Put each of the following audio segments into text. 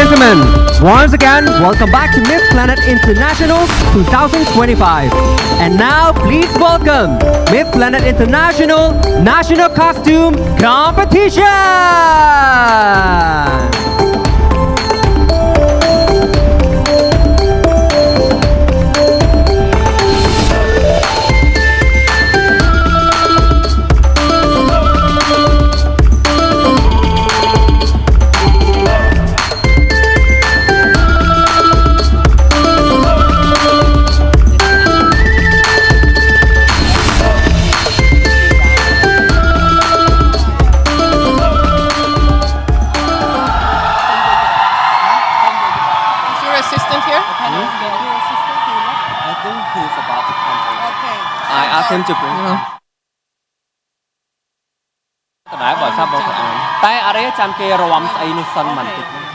gentlemen, once again, welcome back to Miss Planet International 2025. And now, please welcome Miss Planet International National Costume Competition! I asked him to bring it. តែបើសាប់បងតែអរិយចាំគេរំស្អីនេះសិនបន្តិច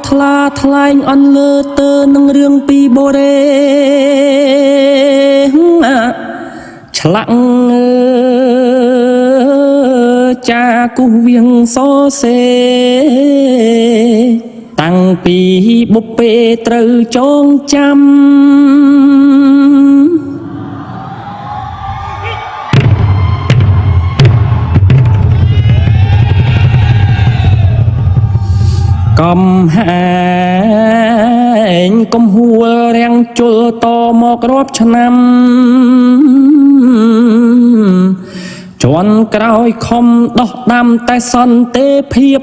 ថ្លាថ្លែងអន់លើទៅនឹងរឿងពីបូរេឆ្លាក់ចាគូវៀងសសេតាំងពីបុព្វេត្រូវចងចាំកំហែងកំហួលរាំងជុលតមករាប់ឆ្នាំជាន់ក្រោយខំដោះដាំតែសន្តិភាព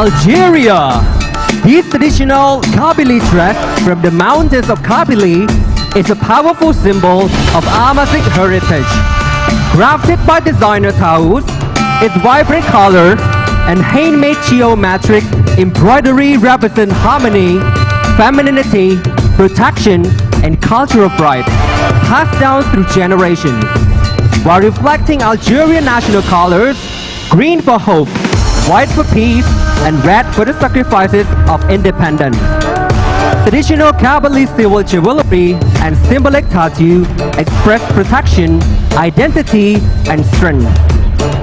Algeria. This traditional Kabylie dress from the mountains of Kabylie is a powerful symbol of Amazigh heritage. Crafted by designer Taous, its vibrant color and handmade geometric embroidery represent harmony, femininity, protection, and cultural pride, passed down through generations. While reflecting Algerian national colors, green for hope, white for peace, and red for the sacrifices of independence. Traditional Kabylie silver jewelry and symbolic tattoo express protection, identity, and strength.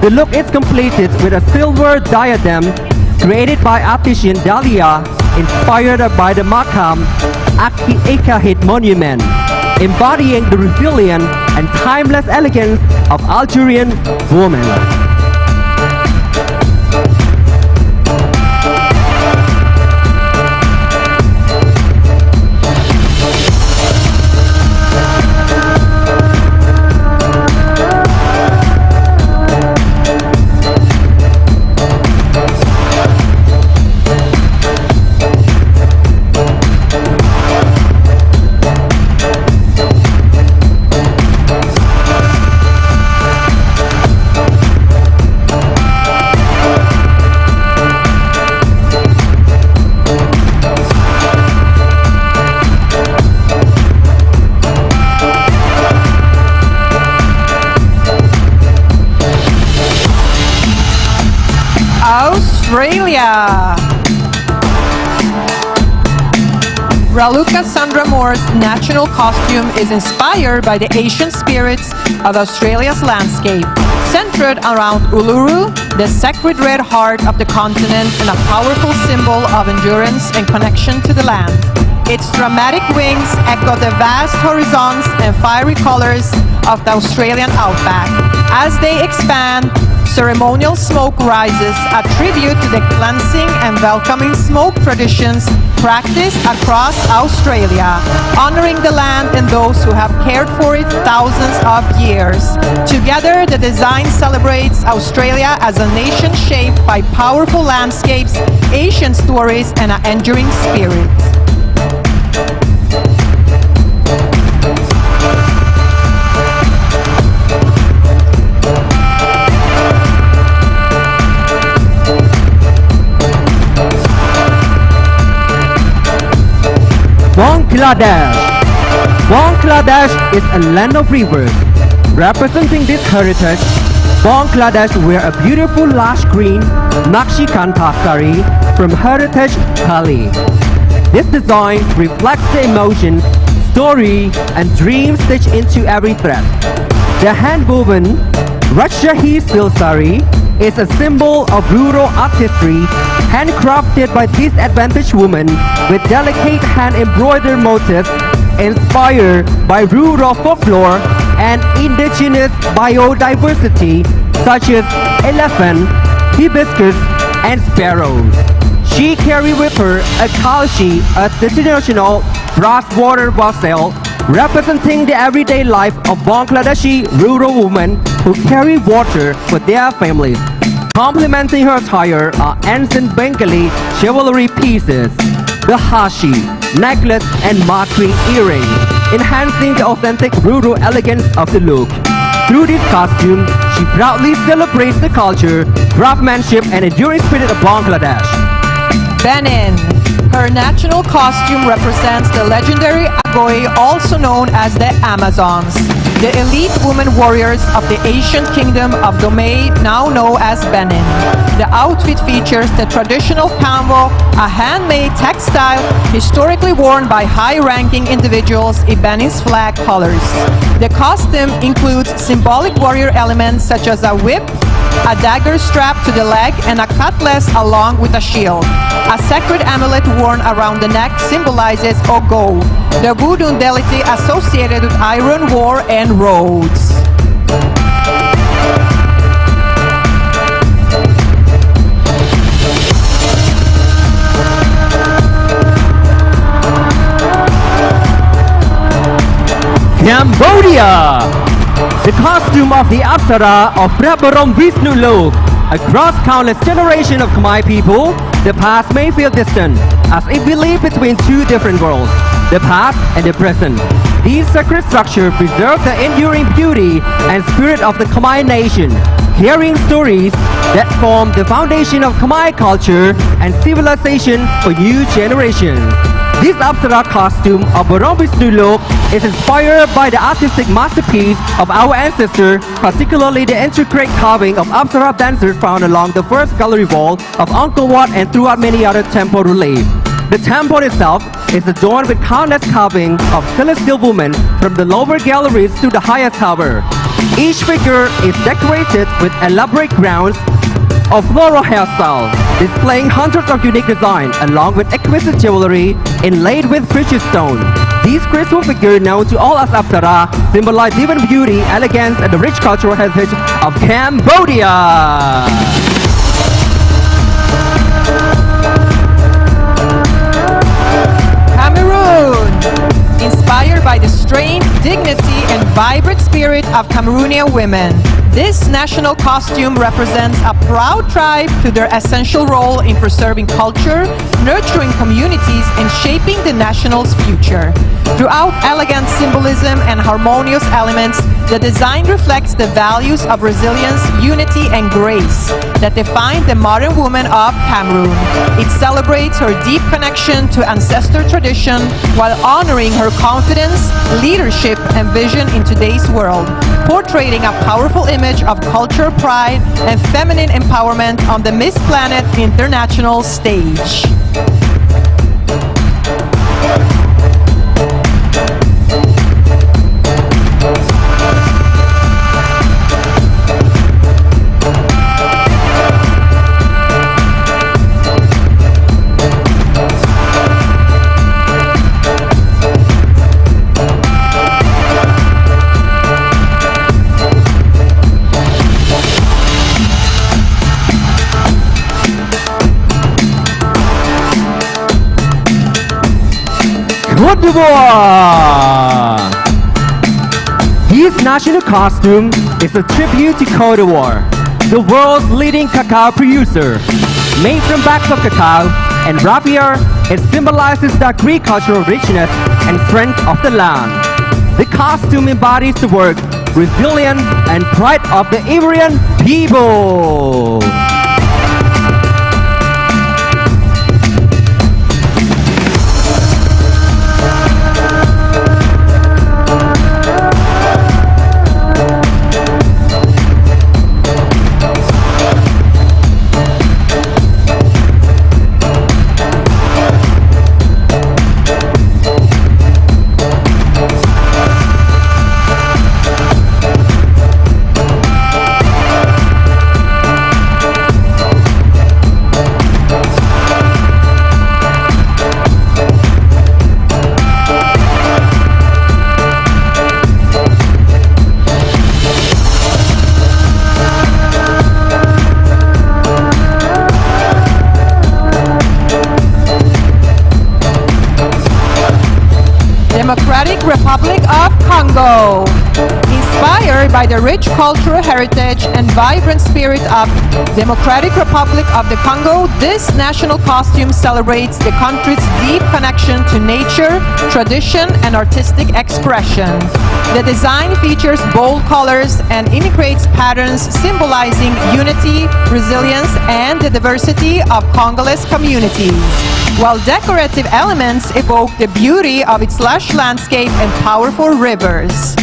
The look is completed with a silver diadem created by artisan Dalia, inspired by the Makam Ekahit monument, embodying the resilient and timeless elegance of Algerian women. Australia. Raluca Sandra Moore's national costume is inspired by the Asian spirits of Australia's landscape, centered around Uluru, the sacred red heart of the continent and a powerful symbol of endurance and connection to the land. Its dramatic wings echo the vast horizons and fiery colors of the Australian outback. As they expand, ceremonial smoke rises, a tribute to the cleansing and welcoming smoke traditions practiced across Australia, honoring the land and those who have cared for it thousands of years. Together, the design celebrates Australia as a nation shaped by powerful landscapes, ancient stories, and an enduring spirit. Bangladesh. Bangladesh is a land of rivers. Representing this heritage, Bangladesh wear a beautiful lush green Nakshi Kanta sari from Heritage Pali. This design reflects the emotions, story, and dreams stitched into every thread. The hand-woven Rajshahi silk sari is a symbol of rural artistry, handcrafted by disadvantaged women with delicate hand-embroidered motifs inspired by rural folklore and indigenous biodiversity such as elephant, hibiscus, and sparrows. She carried with her a kalshi, a traditional brass water vessel representing the everyday life of Bangladeshi rural women who carry water for their families. Complementing her attire are ancient Bengali chivalry pieces, the hashi, necklace, and marquee earrings, enhancing the authentic rural elegance of the look. Through this costume, she proudly celebrates the culture, craftsmanship, and enduring spirit of Bangladesh. Benin. Her national costume represents the legendary Agoi, also known as the Amazons, the elite women warriors of the ancient kingdom of Dome, now known as Benin. The outfit features the traditional kanvo, a handmade textile historically worn by high-ranking individuals in Benin's flag colors. The costume includes symbolic warrior elements such as a whip, a dagger strapped to the leg, and a cutlass along with a shield. A sacred amulet worn around the neck symbolizes Ogo, the voodoo deity associated with iron, war, and roads. Cambodia. The costume of the Apsara of Prabharam Vishnu Lok, across countless generations of Khmer people, The past may feel distant, as if we live between two different worlds, the past and the present. These sacred structures preserve the enduring beauty and spirit of the Khmer nation, carrying stories that form the foundation of Khmer culture and civilization for new generations. This Apsara costume of Barong Vishnu Lok is inspired by the artistic masterpiece of our ancestors, particularly the intricate carving of Apsara dancers found along the first gallery wall of Angkor Wat and throughout many other temple reliefs. The temple itself is adorned with countless carvings of celestial women from the lower galleries to the highest tower. Each figure is decorated with elaborate crowns of floral hairstyle, displaying hundreds of unique designs along with exquisite jewelry inlaid with precious stones. These graceful figures, known to all as Apsara, symbolize divine beauty, elegance, and the rich cultural heritage of Cambodia. Inspired by the strength, dignity, and vibrant spirit of Cameroonian women, this national costume represents a proud tribe to their essential role in preserving culture, nurturing communities, and shaping the national's future. Throughout elegant symbolism and harmonious elements, the design reflects the values of resilience, unity, and grace that define the modern woman of Cameroon. It celebrates her deep connection to ancestor tradition while honoring her confidence, leadership, and vision in today's world, portraying a powerful image of cultural pride and feminine empowerment on the Miss Planet International stage. Côte d'Ivoire! His national costume is a tribute to Côte d'Ivoire, the world's leading cacao producer. Made from bags of cacao and raffia, it symbolizes the agricultural richness and strength of the land. The costume embodies the work, resilience, and pride of the Ivorian people. Democratic Republic of Congo. Inspired by the rich cultural heritage and vibrant spirit of Democratic Republic of the Congo, this national costume celebrates the country's deep connection to nature, tradition, and artistic expression. The design features bold colors and integrates patterns symbolizing unity, resilience, and the diversity of Congolese communities, while decorative elements evoke the beauty of its lush landscape and powerful rivers.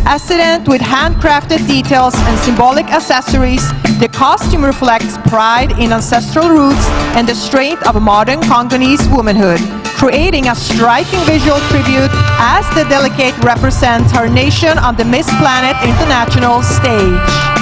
Accented with handcrafted details and symbolic accessories, the costume reflects pride in ancestral roots and the strength of modern Congolese womanhood, creating a striking visual tribute as the delegate represents her nation on the Miss Planet International stage.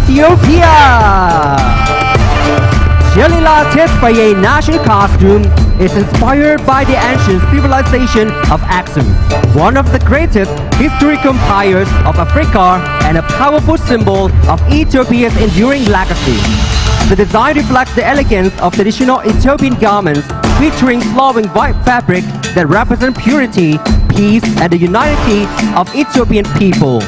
Ethiopia. Shalila Tesfaye national costume is inspired by the ancient civilization of Aksum, one of the greatest historical empires of Africa and a powerful symbol of Ethiopia's enduring legacy. The design reflects the elegance of traditional Ethiopian garments featuring flowing white fabric that represent purity, peace, and the unity of Ethiopian people.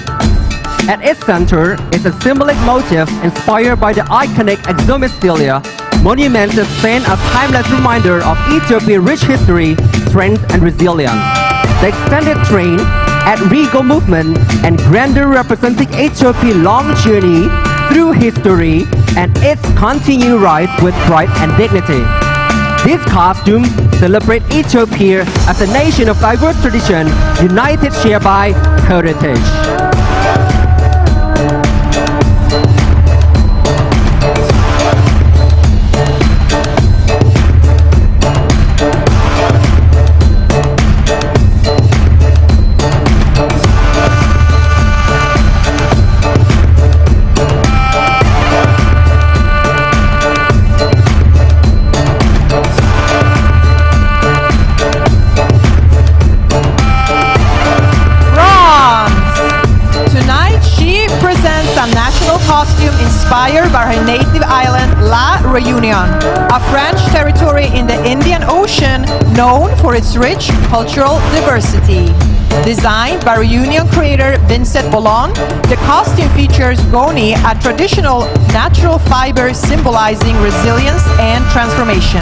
At its center is a symbolic motif inspired by the iconic exomestylia monument that stand a timeless reminder of Ethiopia's rich history, strength, and resilience. The extended train at regal movement and grandeur representing Ethiopia's long journey through history and its continued rise with pride and dignity. These costumes celebrate Ethiopia as a nation of diverse tradition, united shared by heritage. Costume inspired by her native island La Réunion, a French territory in the Indian Ocean known for its rich cultural diversity. Designed by Réunion creator Vincent Bollon, the costume features goni, a traditional natural fiber symbolizing resilience and transformation.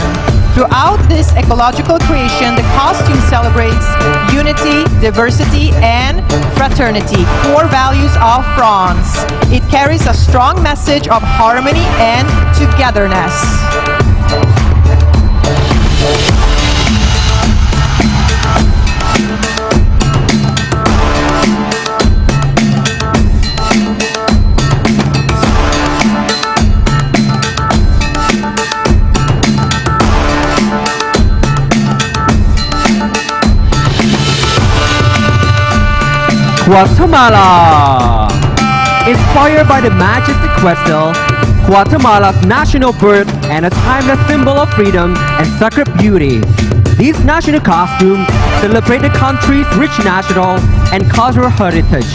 Throughout this ecological creation, the costume celebrates unity, diversity, and fraternity, core values of France. It carries a strong message of harmony and togetherness. Guatemala. Inspired by the majestic quetzal, Guatemala's national bird and a timeless symbol of freedom and sacred beauty. These national costumes celebrate the country's rich national and cultural heritage.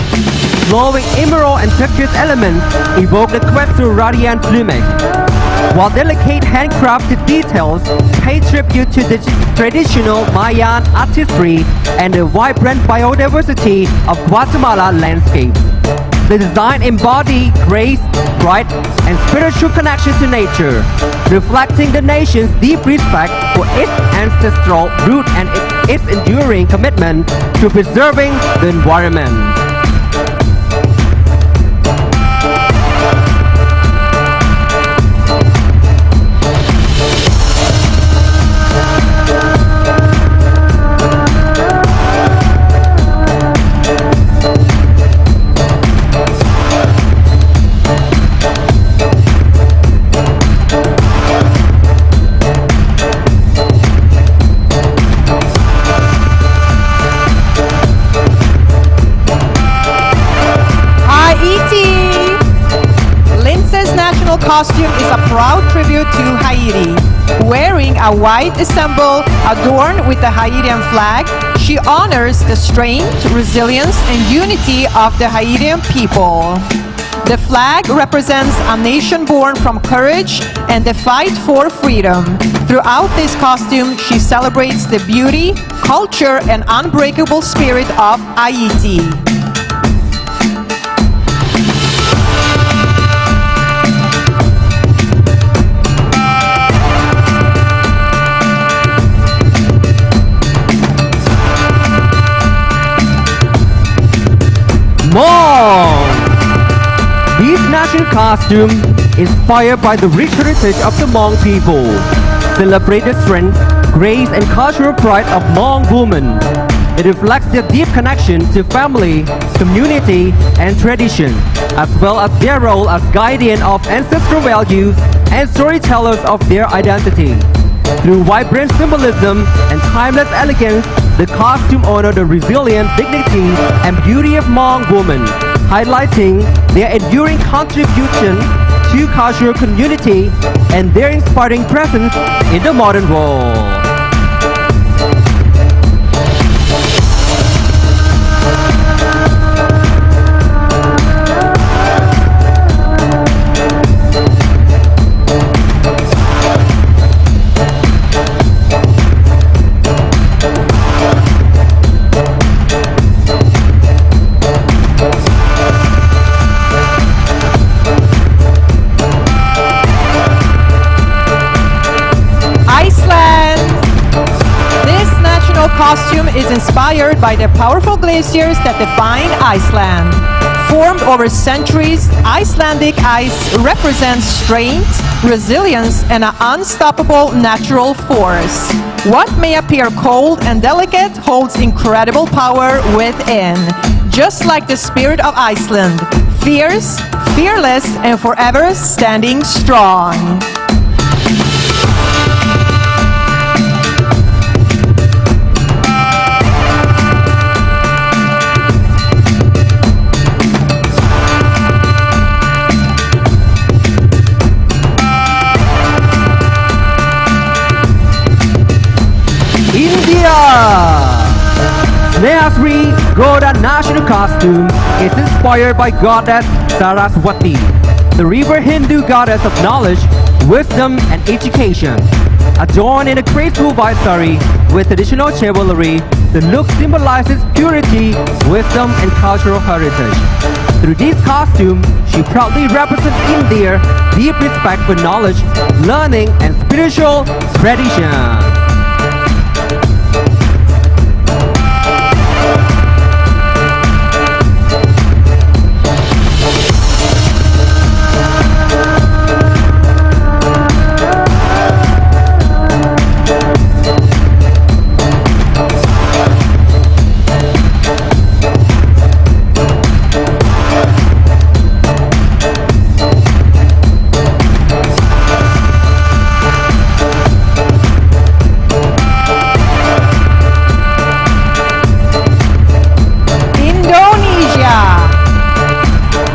Flowing emerald and turquoise elements evoke the quetzal radiant plumage, while delicate handcrafted details pay tribute to the traditional Mayan artistry and the vibrant biodiversity of Guatemala landscapes. The design embodies grace, pride, and spiritual connection to nature, reflecting the nation's deep respect for its ancestral root and its enduring commitment to preserving the environment. Costume is a proud tribute to Haiti. Wearing a white ensemble adorned with the Haitian flag, she honors the strength, resilience, and unity of the Haitian people. The flag represents a nation born from courage and the fight for freedom. Throughout this costume, she celebrates the beauty, culture, and unbreakable spirit of Haiti. Hmong. These national costumes, inspired by the rich heritage of the Hmong people, celebrate the strength, grace, and cultural pride of Hmong women. It reflects their deep connection to family, community, and tradition, as well as their role as guardian of ancestral values and storytellers of their identity. Through vibrant symbolism and timeless elegance, the costume honor the resilient dignity and beauty of Hmong women, highlighting their enduring contribution to cultural community and their inspiring presence in the modern world. Costume is inspired by the powerful glaciers that define Iceland. Formed over centuries, Icelandic ice represents strength, resilience, and an unstoppable natural force. What may appear cold and delicate holds incredible power within, just like the spirit of Iceland, fierce, fearless, and forever standing strong. Snehasri Goda national costume is inspired by goddess Saraswati, the river Hindu goddess of knowledge, wisdom, and education. Adorned in a graceful white sari with traditional jewelry, the look symbolizes purity, wisdom, and cultural heritage. Through this costume, she proudly represents India's deep respect for knowledge, learning, and spiritual tradition.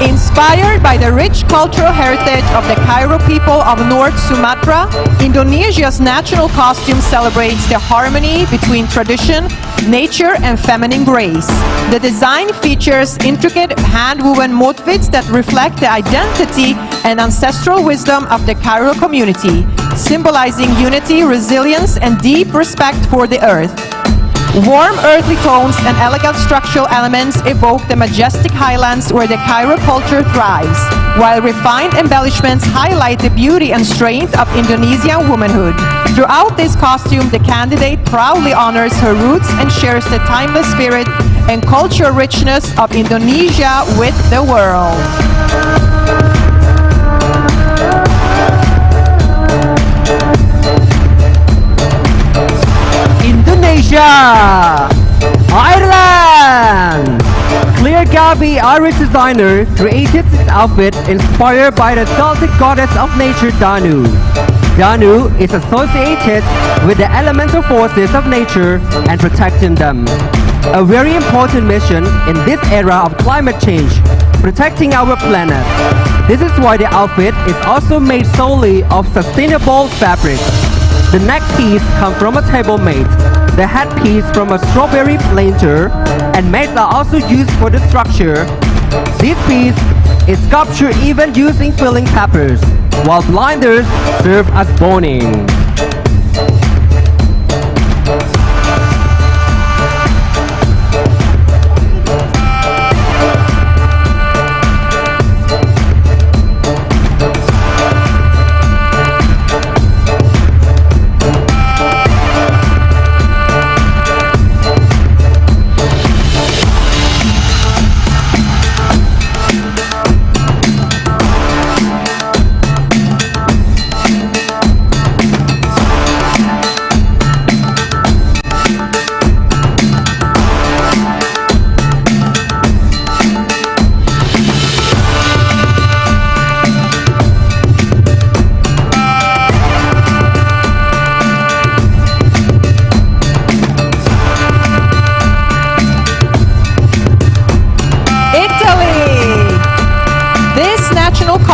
Inspired by the rich cultural heritage of the Cairo people of North Sumatra, Indonesia's national costume celebrates the harmony between tradition, nature, and feminine grace. The design features intricate hand-woven motifs that reflect the identity and ancestral wisdom of the Cairo community, symbolizing unity, resilience, and deep respect for the earth. Warm earthly tones and elegant structural elements evoke the majestic highlands where the Cairo culture thrives, while refined embellishments highlight the beauty and strength of Indonesian womanhood. Throughout this costume, the candidate proudly honors her roots and shares the timeless spirit and cultural richness of Indonesia with the world. Indonesia, Ireland. Claire Gaby, Irish designer, created this outfit inspired by the Celtic goddess of nature Danu. Danu is associated with the elemental forces of nature and protecting them. A very important mission in this era of climate change, protecting our planet. This is why the outfit is also made solely of sustainable fabrics. The neck piece comes from a table mate, the headpiece from a strawberry planter, and mates are also used for the structure. This piece is sculptured even using filling peppers, while blinders serve as boning.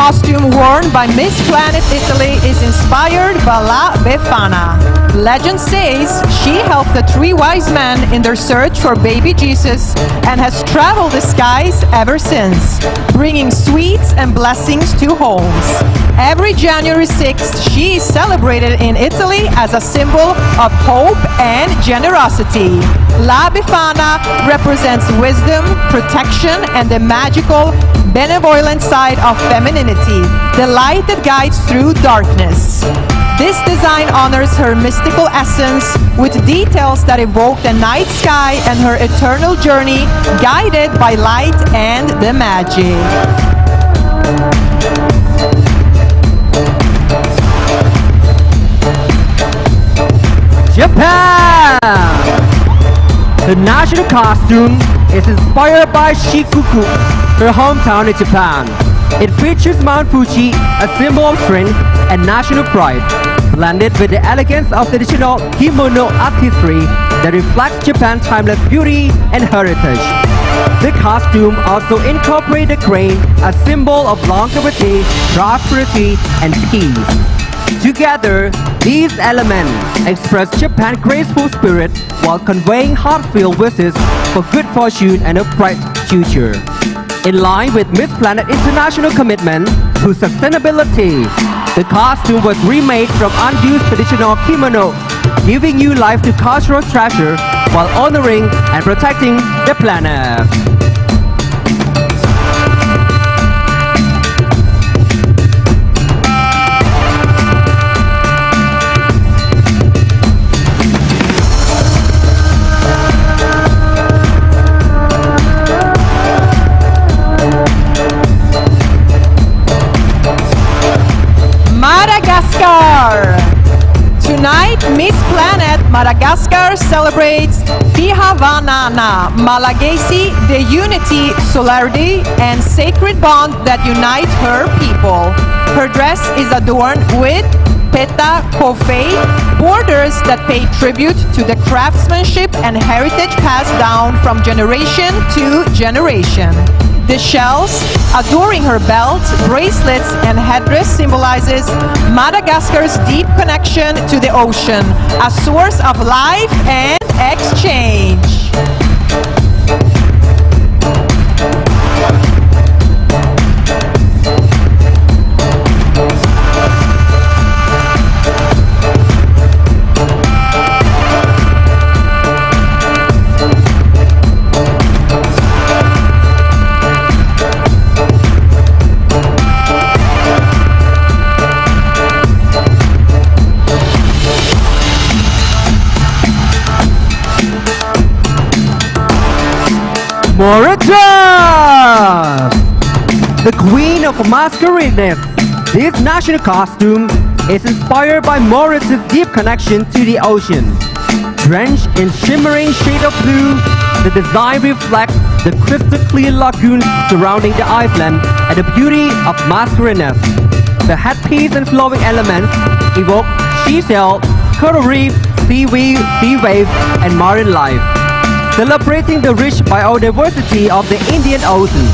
costume worn by Miss Planet Italy is inspired by La Befana. Legend says she helped the three wise men in their search for baby Jesus and has traveled the skies ever since, bringing sweets and blessings to homes. Every January 6th, she is celebrated in Italy as a symbol of hope and generosity. La Befana represents wisdom, protection, and the magical, benevolent side of femininity, the light that guides through darkness. This design honors her mystical essence with details that evoke the night sky and her eternal journey, guided by light and the magic. Japan! The national costume is inspired by Shikoku, her hometown in Japan. It features Mount Fuji, a symbol of strength and national pride, blended with the elegance of traditional kimono artistry that reflects Japan's timeless beauty and heritage. The costume also incorporates the crane, a symbol of longevity, prosperity, and peace. Together, these elements express Japan's graceful spirit while conveying heartfelt wishes for good fortune and a bright future. In line with Miss Planet International commitment to sustainability, the costume was remade from unused traditional kimonos, giving new life to cultural treasure while honoring and protecting the planet. Madagascar! Tonight, Miss Planet Madagascar celebrates Pihavanana Malagasy, the unity, solidarity, and sacred bond that unite her people. Her dress is adorned with peta kofei, borders that pay tribute to the craftsmanship and heritage passed down from generation to generation. The shells adorning her belt, bracelets, and headdress symbolizes Madagascar's deep connection to the ocean, a source of life and exchange. Mauritius! The queen of masqueraders. This national costume is inspired by Mauritius' deep connection to the ocean. Drenched in shimmering shade of blue, the design reflects the crystal clear lagoons surrounding the island and the beauty of masqueraders. The headpiece and flowing elements evoke seashell, coral reef, seaweed, sea waves, and marine life, celebrating the rich biodiversity of the Indian Ocean.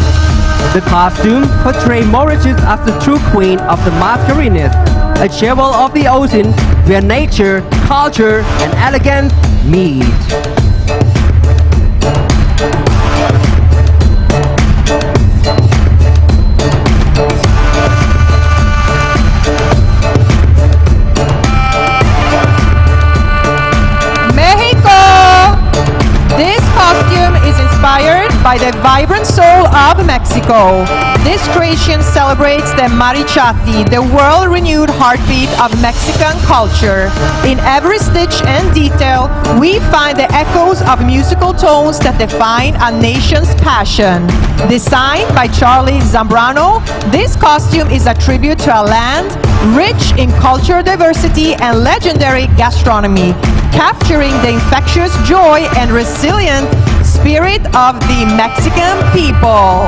The costume portrays Mauritius as the true queen of the masqueraders, a jewel of the ocean where nature, culture, and elegance meet. Inspired by the vibrant soul of Mexico. This creation celebrates the mariachi, the world-renewed heartbeat of Mexican culture. In every stitch and detail, we find the echoes of musical tones that define a nation's passion. Designed by Charlie Zambrano, this costume is a tribute to a land rich in cultural diversity and legendary gastronomy, capturing the infectious joy and resilient spirit of the Mexican people.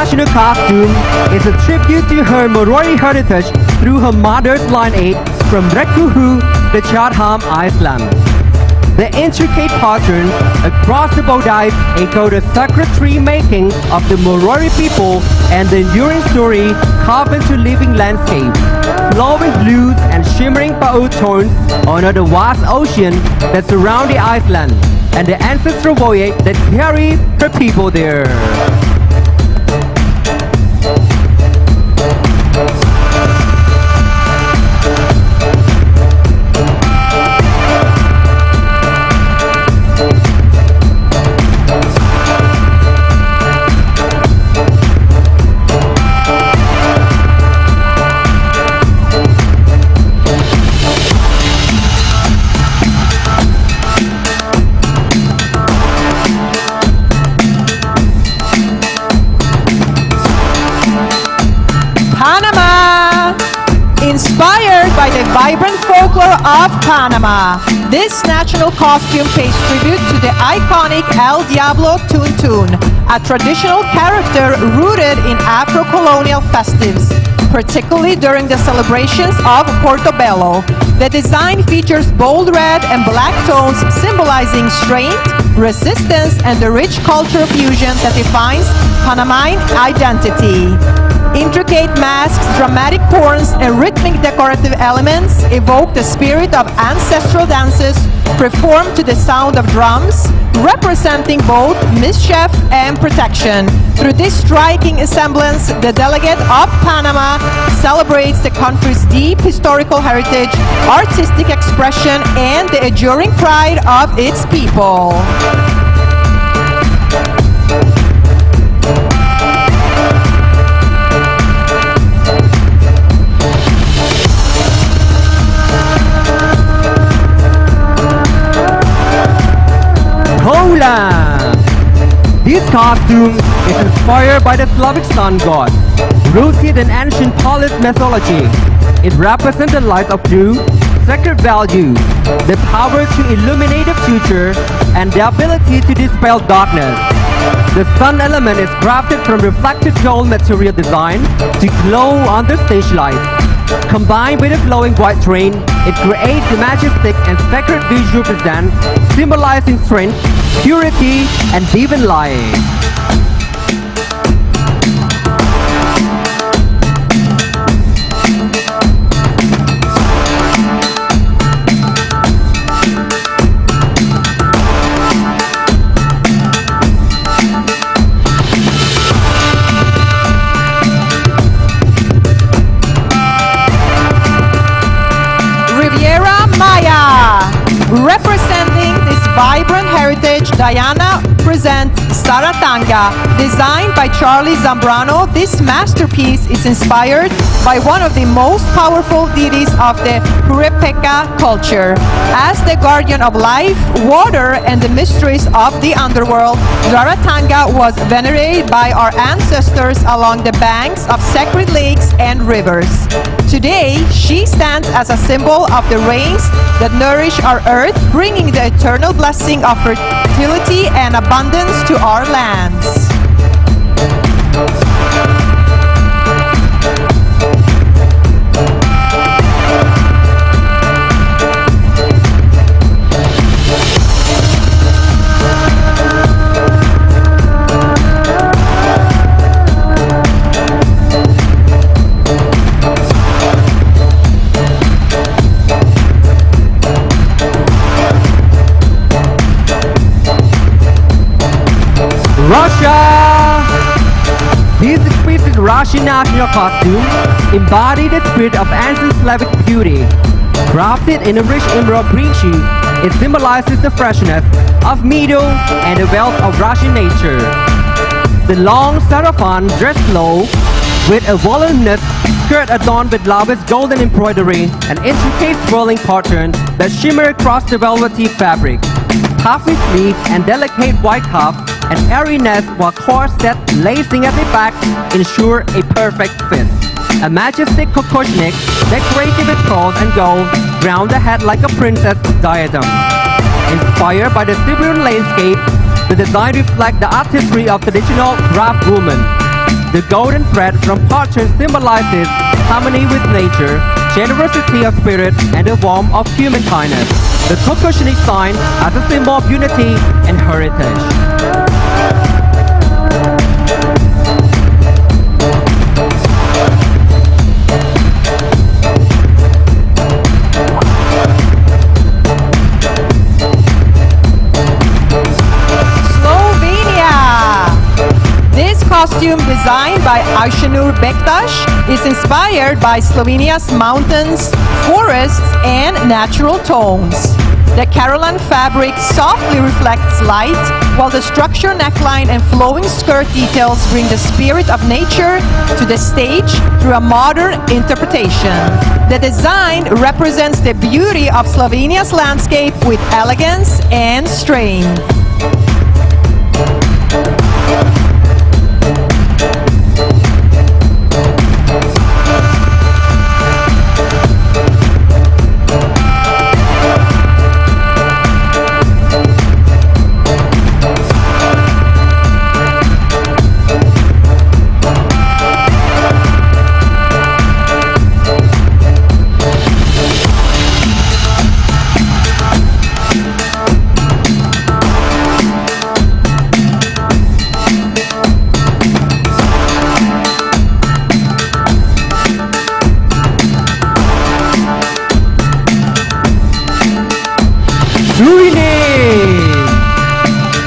national costume is a tribute to her Maori heritage through her mother's lineage from Rekuhu, the Chatham Island. The intricate patterns across the bodies echo the sacred tree making of the Maori people and the enduring story carved into living landscapes. Flowing blues and shimmering pau tones honor the vast ocean that surround the island and the ancestral voyage that carried her people there. Inspired by the vibrant folklore of Panama, this national costume pays tribute to the iconic El Diablo Tuntun, a traditional character rooted in Afro-colonial festives, particularly during the celebrations of Portobello. The design features bold red and black tones symbolizing strength, resistance, and the rich cultural fusion that defines Panamanian identity. Intricate masks, dramatic horns, and rhythmic decorative elements evoke the spirit of ancestral dances performed to the sound of drums, representing both mischief and protection. Through this striking semblance, the delegate of Panama celebrates the country's deep historical heritage, artistic expression, and the enduring pride of its people. This costume is inspired by the Slavic sun god, rooted in ancient Polish mythology. It represents the light of truth, sacred values, the power to illuminate the future, and the ability to dispel darkness. The sun element is crafted from reflective gold material design to glow under stage lights. Combined with a flowing white train, it creates a majestic and sacred visual present, symbolizing strength, purity, and divine light. Representing this vibrant heritage, Diana presents Saratanga. Designed by Charlie Zambrano, this masterpiece is inspired by one of the most powerful deities of the Purepeka culture. As the guardian of life, water, and the mysteries of the underworld, Saratanga was venerated by our ancestors along the banks of sacred lakes and rivers. Today, she stands as a symbol of the rains that nourish our earth, bringing the eternal blessing of fertility and abundance to our lands. Russia! This exquisite Russian national costume embodies the spirit of ancient Slavic beauty. Crafted in a rich emerald green sheet, it symbolizes the freshness of meadow and the wealth of Russian nature. The long sarafan dressed low with a voluminous skirt adorned with lavish golden embroidery and intricate swirling pattern that shimmer across the velvety fabric. Puffy sleeve and delicate white cuff and airiness while corset lacing at the back ensure a perfect fit. A majestic kokoshnik decorated with pearls and gold round the head like a princess diadem. Inspired by the Siberian landscape, the design reflects the artistry of traditional craft women. The golden thread from parchment symbolizes harmony with nature, generosity of spirit, and the warmth of human kindness. The Kokoshnik sign as a symbol of unity and heritage. Costume designed by Ayşenur Bektaş is inspired by Slovenia's mountains, forests, and natural tones. The Caroline fabric softly reflects light, while the structured neckline and flowing skirt details bring the spirit of nature to the stage through a modern interpretation. The design represents the beauty of Slovenia's landscape with elegance and strength.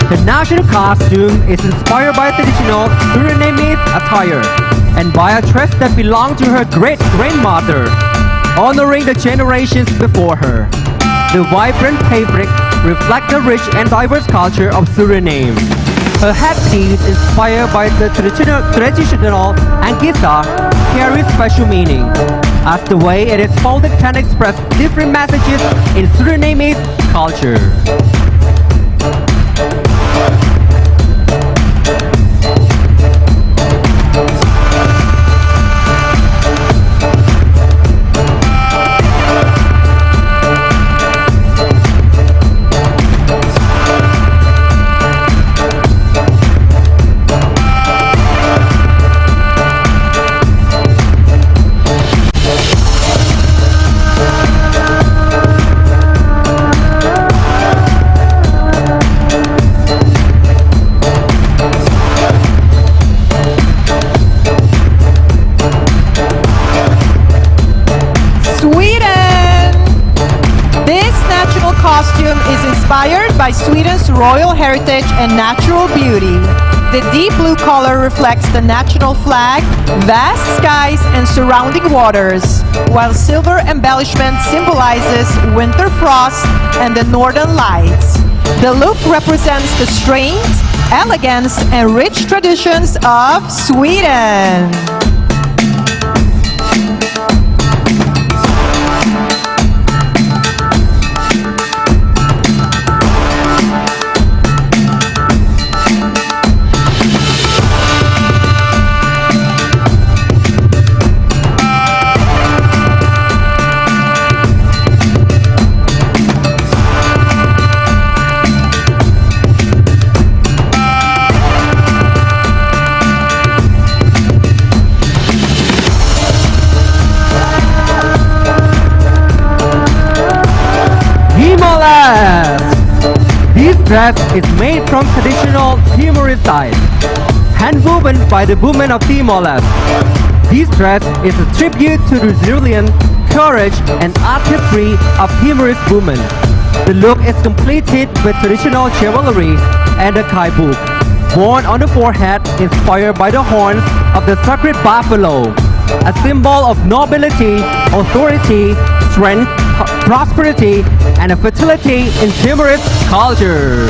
The national costume is inspired by traditional Surinamese attire and by a dress that belonged to her great-grandmother, honoring the generations before her. The vibrant fabric reflects the rich and diverse culture of Suriname. Her headpiece, inspired by the traditional Angissa, carries special meaning, as the way it is folded can express different messages in Surinamese culture. Inspired by Sweden's royal heritage and natural beauty. The deep blue color reflects the national flag, vast skies, and surrounding waters, while silver embellishment symbolizes winter frost and the northern lights. The look represents the strength, elegance, and rich traditions of Sweden. This dress is made from traditional Timorese dyes, hand-woven by the women of Timor-Leste. This dress is a tribute to the resilience, courage, and artistry of Timorese women. The look is completed with traditional jewelry and a kaibuk, worn on the forehead, inspired by the horns of the sacred buffalo, a symbol of nobility, authority, strength, prosperity, and fertility in Timorese culture.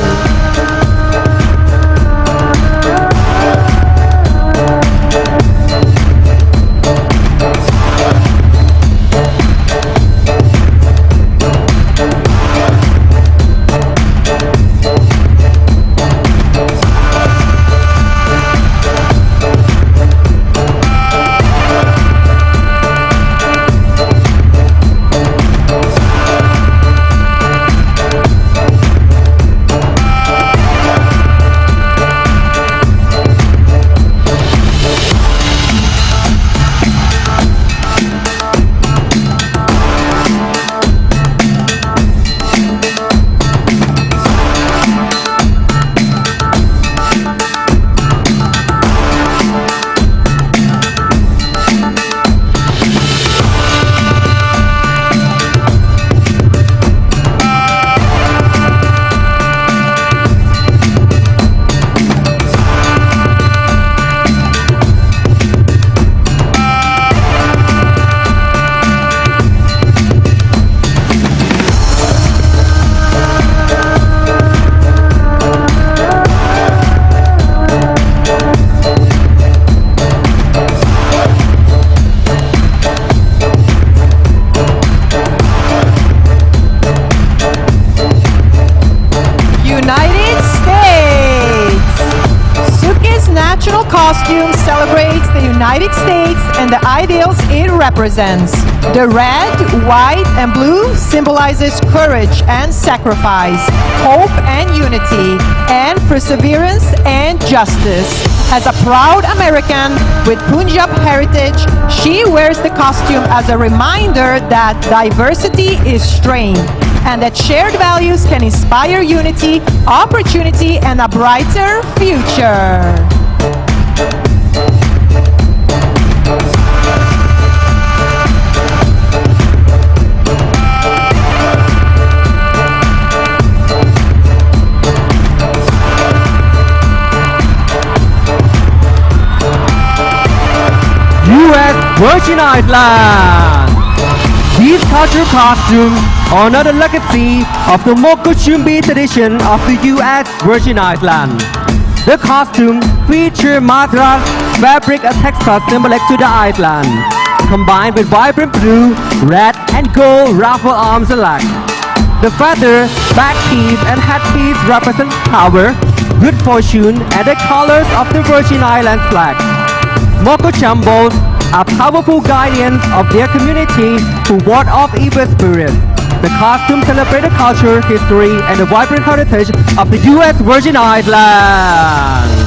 United States and the ideals it represents. The red, white, and blue symbolizes courage and sacrifice, hope and unity, and perseverance and justice. As a proud American with Punjab heritage, she wears the costume as a reminder that diversity is strength and that shared values can inspire unity, opportunity, and a brighter future. U.S. Virgin Islands. These cultural costumes honor the legacy of the Mokuchumbi tradition of the U.S. Virgin Islands. The costumes feature madras fabric, a textile symbolic to the island, combined with vibrant blue, red, and gold ruffle arms and legs. The feather, back piece, and head piece represent power, good fortune, and the colors of the Virgin Islands flag. Mokochambos are powerful guardians of their community who ward off evil spirits. The costumes celebrate the culture, history, and the vibrant heritage of the U.S. Virgin Islands.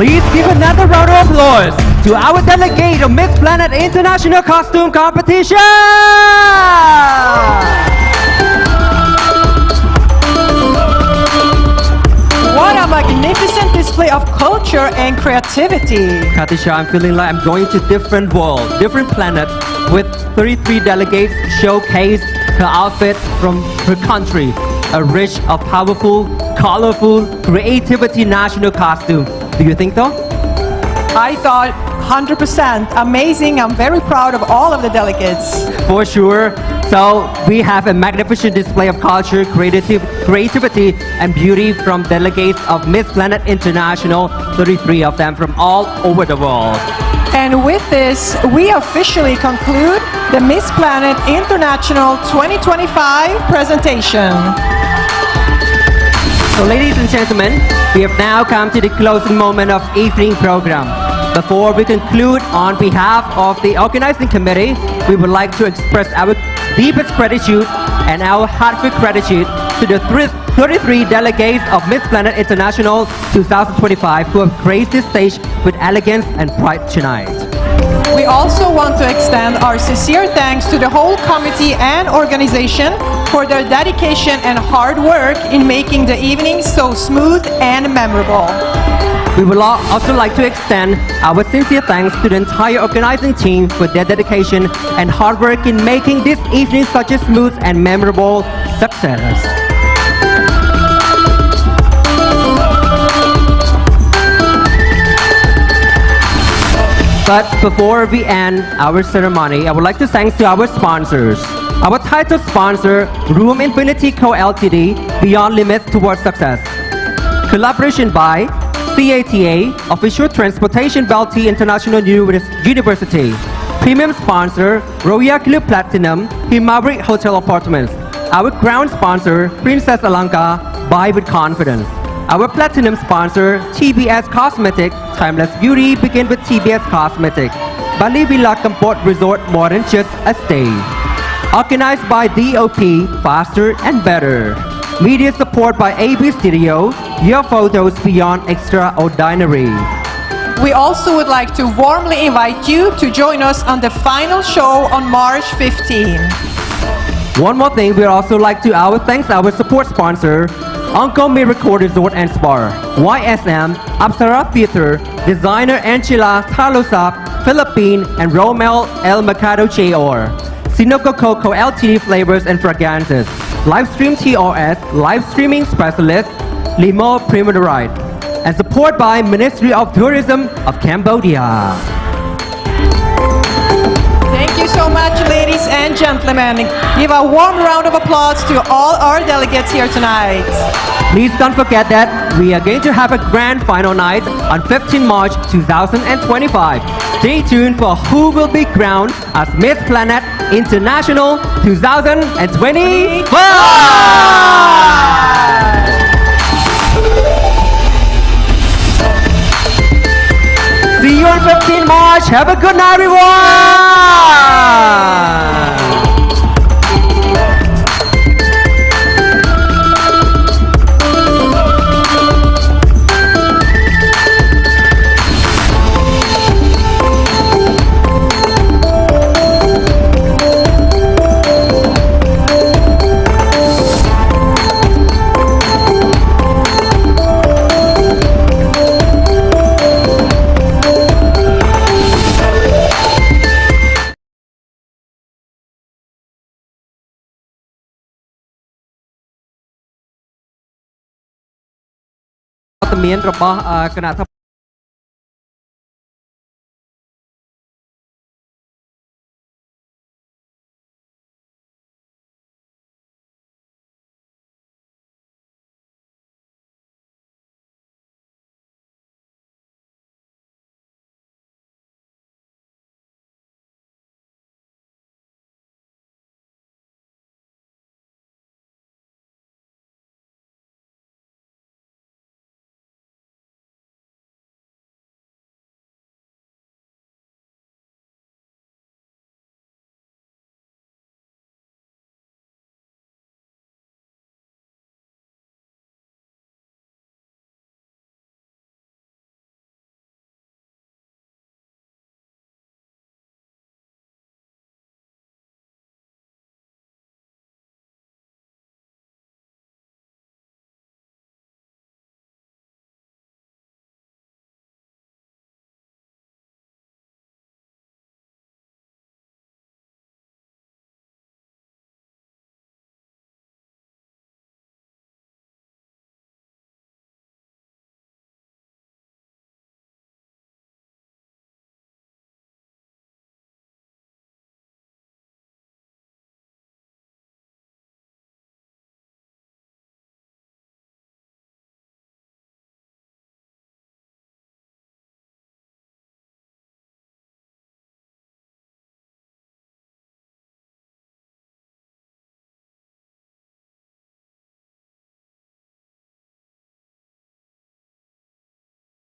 Please give another round of applause to our delegate of Miss Planet International Costume Competition! What a magnificent display of culture and creativity. Katisha, I'm feeling like I'm going to different world, different planet with 33 delegates showcase her outfit from her country. A rich, a powerful, colorful, creativity national costume. Do you think so? I thought 100% amazing. I'm very proud of all of the delegates. For sure. So we have a magnificent display of culture, creativity, and beauty from delegates of Miss Planet International, 33 of them from all over the world. And with this, we officially conclude the Miss Planet International 2025 presentation. So ladies and gentlemen, we have now come to the closing moment of evening program. Before we conclude, on behalf of the organizing committee, we would like to express our deepest gratitude and our heartfelt gratitude to the 33 delegates of Miss Planet International 2025 who have graced this stage with elegance and pride tonight. We also want to extend our sincere thanks to the whole committee and organization for their dedication and hard work in making the evening so smooth and memorable. We would also like to extend our sincere thanks to the entire organizing team for their dedication and hard work in making this evening such a smooth and memorable success. But before we end our ceremony, I would like to thank to our sponsors. Our title sponsor, Room Infinity Co. Ltd. Beyond Limits Towards Success. Collaboration by CATA, Official Transportation Belty International University. Premium sponsor, Royal Club Platinum, Himawari Hotel Apartments. Our ground sponsor, Princess Alanka, Buy with Confidence. Our platinum sponsor, TBS Cosmetic, Timeless Beauty, begin with TBS Cosmetic. Bali Villa Kampot Resort, more than just a stay. Organized by DOP, faster and better. Media support by AB Studio, your photos beyond extraordinary. We also would like to warmly invite you to join us on the final show on March 15. One more thing, we'd also like to thanks our support sponsor, Uncle Miracle Resort and Spa, YSM, Apsara Theater, designer Angela Tarlosap, Philippine, and Romel El Mercado J.R. Sinoco Coco LTD Flavors and Fragrances, Livestream TRS, Live Streaming Specialist, Limo Premier Ride, and support by Ministry of Tourism of Cambodia. Thank you so much, ladies and gentlemen. Give a warm round of applause to all our delegates here tonight. Please don't forget that we are going to have a grand final night on 15 March 2025. Stay tuned for who will be crowned as Miss Planet International 2025! See you on 15 March. Have a good night, everyone!